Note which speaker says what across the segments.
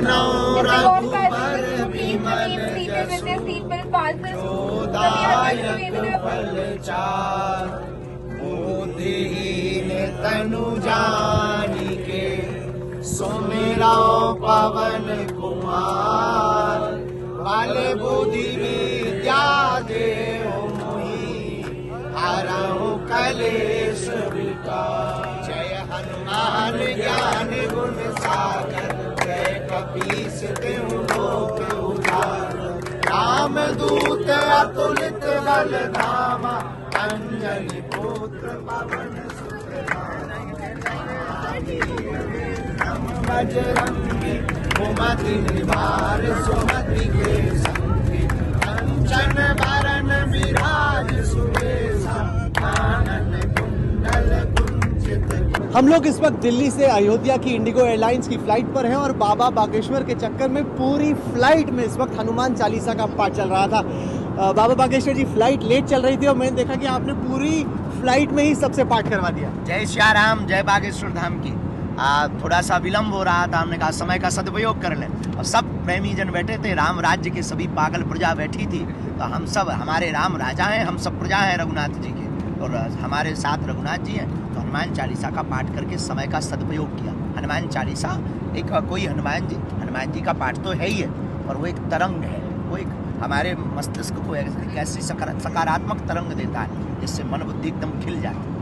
Speaker 1: सुनो रघुबर विमल जसोदायक फल चार। बुद्धिहीन तनु जानिके सुमिरो पवन कुमार। बल बुद्धि विद्या देहु मोहि हरहु कलेश विकार। जय हनुमान ज्ञान गुण सागर जय कपीस तिहु लोक उजागर। राम दूत अतुलित बल धामा अंजनी पुत्र पवन सुत बजरंगी कुमति निवार सुमति के संगी। कंचन बरन विराज सुबेसा कानन कुंडल कुंचित।
Speaker 2: हम लोग इस वक्त दिल्ली से अयोध्या की इंडिगो एयरलाइंस की फ्लाइट पर हैं और बाबा बागेश्वर के चक्कर में पूरी फ्लाइट में इस वक्त हनुमान चालीसा का पाठ चल रहा था। बाबा बागेश्वर जी, फ्लाइट लेट चल रही थी और मैंने देखा कि आपने पूरी फ्लाइट में ही सबसे पाठ करवा दिया।
Speaker 1: जय श्री राम, जय बागेश्वर धाम की। थोड़ा सा विलम्ब हो रहा था, हमने कहा समय का सदुपयोग कर लें और सब प्रेमी जन बैठे थे। राम राज्य की सभी पागल प्रजा बैठी थी, तो हम सब, हमारे राम राजा हैं, हम सब प्रजा हैं रघुनाथ जी की, और हमारे साथ रघुनाथ जी हैं। तो हनुमान चालीसा का पाठ करके समय का सदुपयोग किया। हनुमान चालीसा एक कोई हनुमान जी का पाठ तो है ही है, और वो एक तरंग है, वो एक हमारे मस्तिष्क को एक ऐसी सकारात्मक तरंग देता है जिससे मन बुद्धि एकदम खिल जाती है।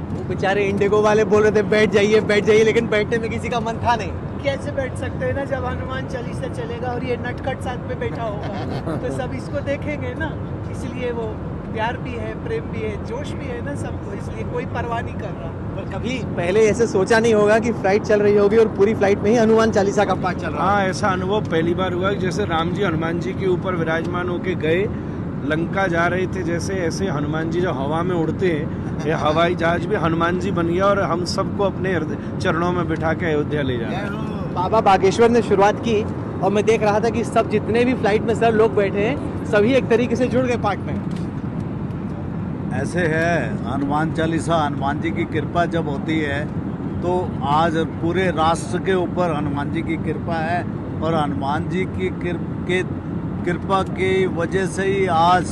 Speaker 2: वो बेचारे इंडिगो वाले बोल रहे थे बैठ जाइए, लेकिन बैठने में किसी का मन था नहीं।
Speaker 3: कैसे बैठ सकते हैं ना, जब हनुमान चालीसा चलेगा और ये नटखट साथ में बैठा होगा तो सब इसको देखेंगे ना, इसलिए वो प्यार भी है, प्रेम भी है, जोश भी है ना सबको, इसलिए कोई परवाह नहीं कर रहा।
Speaker 2: पर कभी पहले ऐसे सोचा नहीं होगा कि फ्लाइट चल रही होगी और पूरी फ्लाइट में ही हनुमान चालीसा का पाठ चल रहा है।
Speaker 4: हाँ, ऐसा अनुभव पहली बार हुआ। जैसे राम जी हनुमान जी के ऊपर विराजमान होके गए, लंका जा रहे थे, जैसे ऐसे हनुमान जी जो हवा में उड़ते हैं, ये हवाई जहाज भी हनुमान जी बन गया और हम सबको अपने चरणों में बिठा के अयोध्या ले जा रहे हैं।
Speaker 2: बाबा बागेश्वर ने शुरुआत की और मैं देख रहा था कि सब जितने भी फ्लाइट में सर लोग बैठे हैं सभी एक तरीके से जुड़ गए पाठ में।
Speaker 5: ऐसे है, हनुमान चालीसा, हनुमान जी की कृपा जब होती है तो आज पूरे राष्ट्र के ऊपर हनुमान जी की कृपा है, और हनुमान जी की कृपा की वजह से ही आज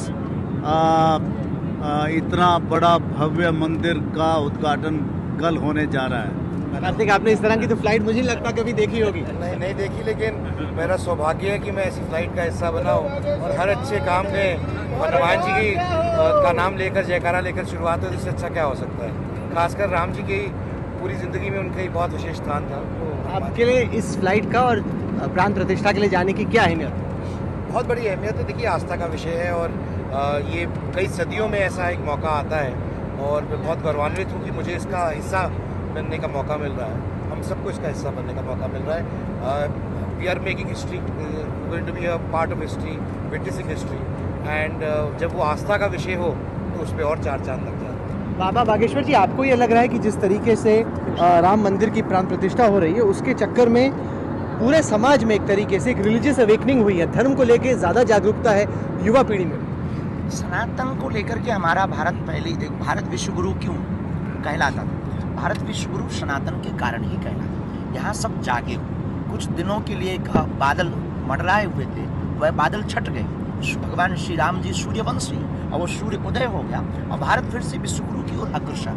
Speaker 5: इतना बड़ा भव्य मंदिर का उद्घाटन कल होने जा रहा है।
Speaker 2: कार्तिक, आपने इस तरह की तो फ्लाइट मुझे नहीं लगता कभी देखी होगी।
Speaker 6: नहीं देखी, लेकिन मेरा सौभाग्य है कि मैं ऐसी फ्लाइट का हिस्सा बना हूँ, और हर अच्छे काम में हनुमान जी की का नाम लेकर, जयकारा लेकर शुरुआत हो, इससे अच्छा क्या हो सकता है। खासकर राम जी की पूरी ज़िंदगी में उनका ही बहुत विशेष स्थान था।
Speaker 2: आपके लिए इस फ्लाइट का और प्राण प्रतिष्ठा के लिए जाने की क्या अहमियत?
Speaker 6: बहुत बड़ी अहमियत है। देखिए, आस्था का विषय है, और ये कई सदियों में ऐसा एक मौका आता है, और मैं बहुत गौरवान्वित हूँ कि मुझे इसका हिस्सा बनने का मौका मिल रहा है। हम सबको इसका हिस्सा बनने का मौका मिल रहा है। We are making history, going to be a part of history, witnessing history, and जब वो आस्था का विषय हो तो उस पर और चार चांद लग जाते हैं।
Speaker 2: बाबा बागेश्वर जी, आपको ये लग रहा है कि जिस तरीके से राम मंदिर की प्राण प्रतिष्ठा हो रही है उसके चक्कर में पूरे समाज में एक तरीके से एक रिलीजियस अवेकनिंग हुई है, धर्म को लेके ज़्यादा जागरूकता है युवा पीढ़ी में?
Speaker 1: सनातन को लेकर के हमारा भारत भारत विश्व गुरु क्यों कहलाता था? भारत विश्व गुरु सनातन के कारण ही कहलाता। यहाँ सब जागे हुए, कुछ दिनों के लिए बादल मंडराए हुए थे, वह बादल छट गए। भगवान श्री राम जी सूर्यवंशी, और वो सूर्य उदय हो गया और भारत फिर से विश्व गुरु की ओर अग्रसर।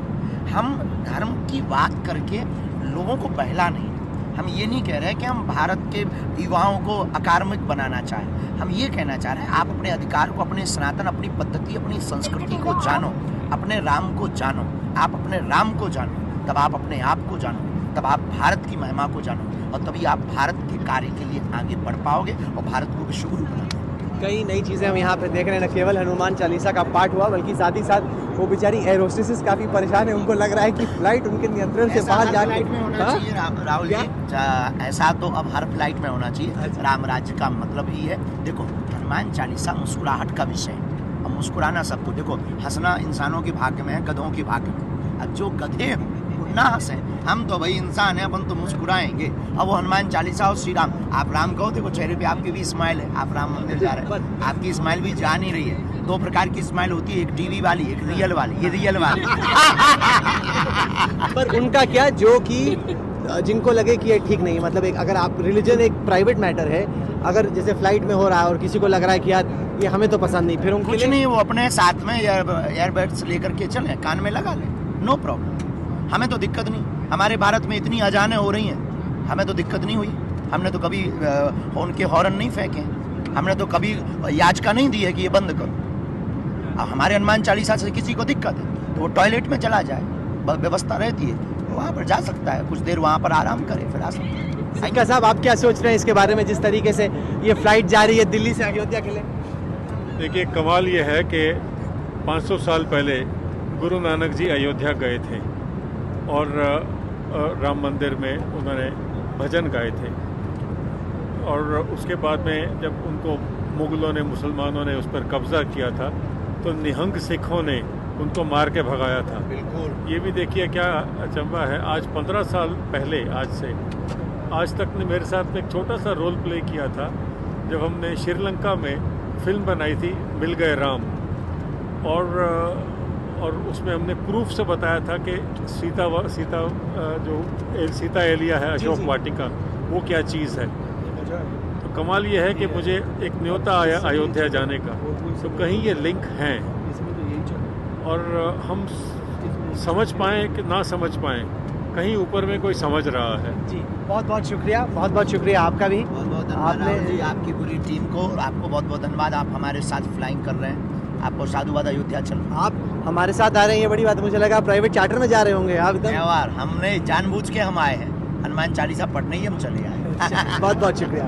Speaker 1: हम धर्म की बात करके लोगों को बहला नहीं, हम ये नहीं कह रहे कि हम भारत के युवाओं को अकार्मिक बनाना चाहें। हम ये कहना चाह रहे हैं, आप अपने अधिकार को, अपने सनातन, अपनी पद्धति, अपनी संस्कृति को जानो, अपने राम को जानो। आप अपने राम को जानो, तब आप अपने आप को जानो, तब आप भारत की महिमा को जानो, और तभी आप भारत के कार्य के लिए आगे बढ़ पाओगे और भारत को विश्व गुरु बनाओगे।
Speaker 2: कई नई चीज़ें हम यहाँ पे देख रहे हैं। न केवल हनुमान चालीसा का पाठ हुआ, बल्कि साथ ही साथ वो बेचारी एयर होस्टेसेस काफ़ी परेशान है। उनको लग रहा है कि फ्लाइट उनके नियंत्रण से बाहर जाके
Speaker 1: राहुल जी, ऐसा तो अब हर फ्लाइट में होना चाहिए। राम राज्य का मतलब ही है, देखो हनुमान चालीसा मुस्कुराहट का विषय है, और मुस्कुराना सबको, देखो हंसना इंसानों के भाग्य में है, गधों के भाग्य में। अब जो गधे ना हंसे, हम तो भाई इंसान है, अपन तो मुस्कुराएंगे। अब वो हनुमान चालीसा और श्री राम, आप राम कहो, देखो चेहरे पे आपकी भी स्माइल है, आप राम मंदिर जा रहे हैं, आपकी स्माइल भी जा नहीं रही है। दो प्रकार की स्माइल होती है, एक टीवी वाली, एक रियल वाली। ये रियल वाली
Speaker 2: पर उनका क्या, जो कि जिनको लगे कि ये ठीक नहीं, मतलब एक अगर आप रिलीजन एक प्राइवेट मैटर है, अगर जैसे फ्लाइट में हो रहा है और किसी को लग रहा है कि यार ये हमें तो पसंद नहीं, फिर उनके
Speaker 1: कुछ
Speaker 2: लिए
Speaker 1: नहीं, वो अपने साथ में एयरबड्स लेकर के चले, कान में लगा ले, नो प्रॉब्लम, हमें तो दिक्कत नहीं। हमारे भारत में इतनी अजानें हो रही हैं, हमें तो दिक्कत नहीं हुई। हमने तो कभी उनके हॉर्न नहीं फेंके, हमने तो कभी याचिका नहीं दी है कि ये बंद करो। अब हमारे हनुमान चालीसा से किसी को दिक्कत है तो वो टॉयलेट में चला जाए, व्यवस्था रहती है, तो वहाँ पर जा सकता है, कुछ देर वहाँ पर आराम करे, फिर आ सकता है।
Speaker 2: सिक्का साहब, आप क्या सोच रहे हैं इसके बारे में, जिस तरीके से ये फ्लाइट जा रही है दिल्ली से अयोध्या के लिए?
Speaker 7: देखिए, कमाल ये है कि 500 साल पहले गुरु नानक जी अयोध्या गए थे और राम मंदिर में उन्होंने भजन गाए थे, और उसके बाद में जब उनको मुगलों ने, मुसलमानों ने उस पर कब्ज़ा किया था तो निहंग सिखों ने उनको मार के भगाया था।
Speaker 6: बिल्कुल।
Speaker 7: ये भी देखिए क्या अचंभा है, आज 15 साल पहले आज तक ने मेरे साथ में एक छोटा सा रोल प्ले किया था जब हमने श्रीलंका में फिल्म बनाई थी मिल गए राम, और उसमें हमने प्रूफ से बताया था कि सीता एलिया है अशोक वाटिका, वो क्या चीज़ है। तो कमाल ये है कि मुझे एक न्योता आया अयोध्या जाने का, तो कहीं ये लिंक हैं और हम समझ पाएँ कि ना समझ पाएँ, कहीं ऊपर में कोई समझ रहा है।
Speaker 2: जी, बहुत बहुत शुक्रिया आपका भी।
Speaker 1: बहुत बहुत धन्यवाद राहुल जी, आपकी पूरी टीम को, और आपको बहुत बहुत धन्यवाद, आप हमारे साथ फ्लाइंग कर रहे हैं, आपको साधुवाद अयोध्या चल।
Speaker 2: आप हमारे साथ आ रहे हैं, ये बड़ी बात है। मुझे लगा प्राइवेट चार्टर में जा रहे होंगे आप एकदम।
Speaker 1: हमने जानबूझ के हम आए हैं, हनुमान चालीसा पढ़ने ही हम चले आए।
Speaker 2: बहुत बहुत शुक्रिया।